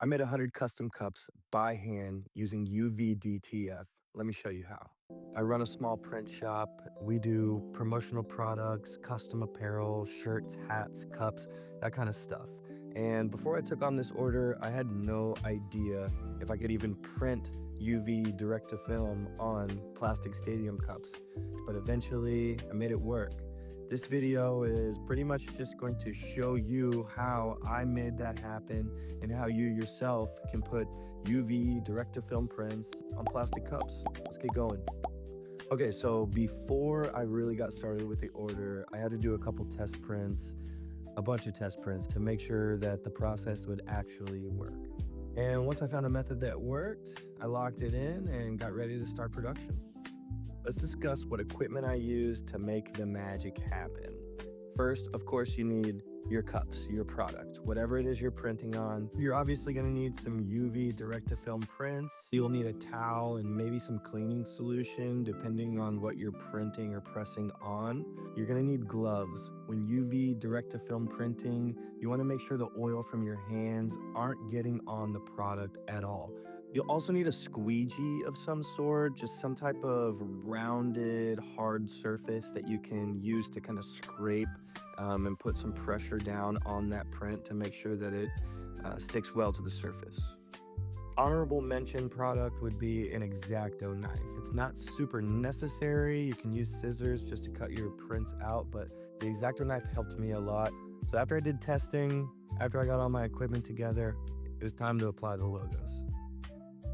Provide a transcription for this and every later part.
I made 100 custom cups by hand using UV-DTF. Let me show you how. I run a small print shop. We do promotional products, custom apparel, shirts, hats, cups, that kind of stuff. And before I took on this order, I had no idea if I could even print UV direct to film on plastic stadium cups. But eventually, I made it work. This video is pretty much just going to show you how I made that happen and how you yourself can put UV direct-to-film prints on plastic cups. Let's get going. Okay, so before I really got started with the order, I had to do a couple test prints, a bunch of test prints to make sure that the process would actually work. And once I found a method that worked, I locked it in and got ready to start production. Let's discuss what equipment I use to make the magic happen. First, of course, you need your cups, your product, whatever it is you're printing on. You're obviously going to need some UV direct-to-film prints. You'll need a towel and maybe some cleaning solution, depending on what you're printing or pressing on. You're going to need gloves. When UV direct-to-film printing, you want to make sure the oil from your hands aren't getting on the product at all. You'll also need a squeegee of some sort, just some type of rounded, hard surface that you can use to kind of scrape and put some pressure down on that print to make sure that it sticks well to the surface. Honorable mention product would be an X-Acto knife. It's not super necessary. You can use scissors just to cut your prints out, but the X-Acto knife helped me a lot. So after I did testing, after I got all my equipment together, it was time to apply the logos.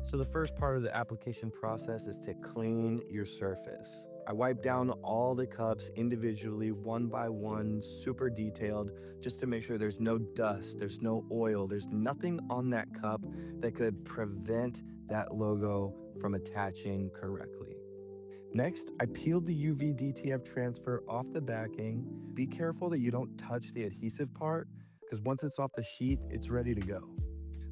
So the first part of the application process is to clean your surface. I wipe down all the cups individually, one by one, super detailed, just to make sure there's no dust, there's no oil, there's nothing on that cup that could prevent that logo from attaching correctly. Next, I peeled the UV DTF transfer off the backing. Be careful that you don't touch the adhesive part, because once it's off the sheet, it's ready to go.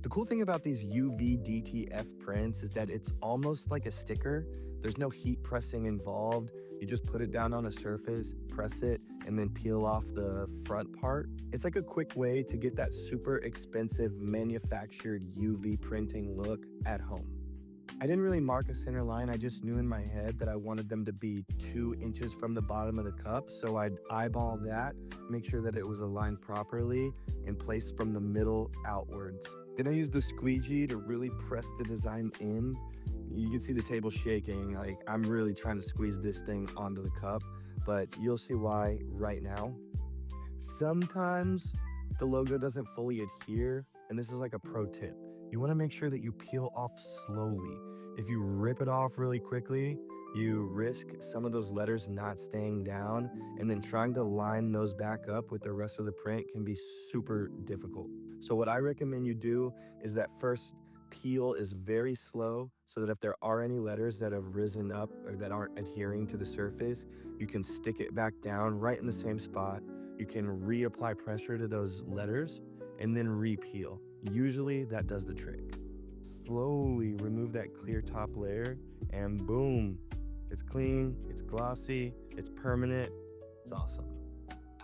The cool thing about these UV DTF prints is that it's almost like a sticker. There's no heat pressing involved. You just put it down on a surface, press it, and then peel off the front part. It's like a quick way to get that super expensive manufactured UV printing look at home. I didn't really mark a center line. I just knew in my head that I wanted them to be 2 inches from the bottom of the cup. So I'd eyeball that, make sure that it was aligned properly and placed from the middle outwards. Then I used the squeegee to really press the design in. You can see the table shaking. Like, I'm really trying to squeeze this thing onto the cup, but you'll see why right now. Sometimes the logo doesn't fully adhere, and this is like a pro tip. You want to make sure that you peel off slowly. If you rip it off really quickly, you risk some of those letters not staying down, and then trying to line those back up with the rest of the print can be super difficult. So what I recommend you do is that first peel is very slow, so that if there are any letters that have risen up or that aren't adhering to the surface, you can stick it back down right in the same spot. You can reapply pressure to those letters and then re-peel. Usually that does the trick. Slowly remove that clear top layer and boom, it's clean, it's glossy, it's permanent, it's awesome.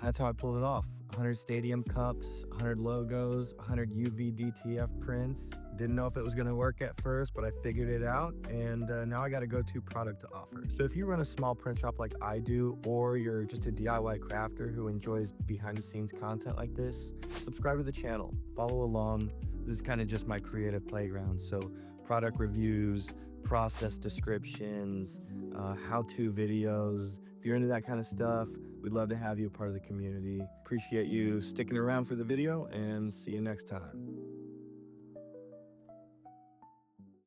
That's how I pulled it off. 100 stadium cups, 100 logos, 100 UV DTF prints. Didn't know if it was gonna work at first, but I figured it out, and now I got a go-to product to offer. So if you run a small print shop like I do, or you're just a DIY crafter who enjoys behind-the-scenes content like this, subscribe to the channel, follow along. This is kind of just my creative playground. So product reviews, process descriptions, how-to videos. If you're into that kind of stuff, we'd love to have you a part of the community. Appreciate you sticking around for the video, and see you next time.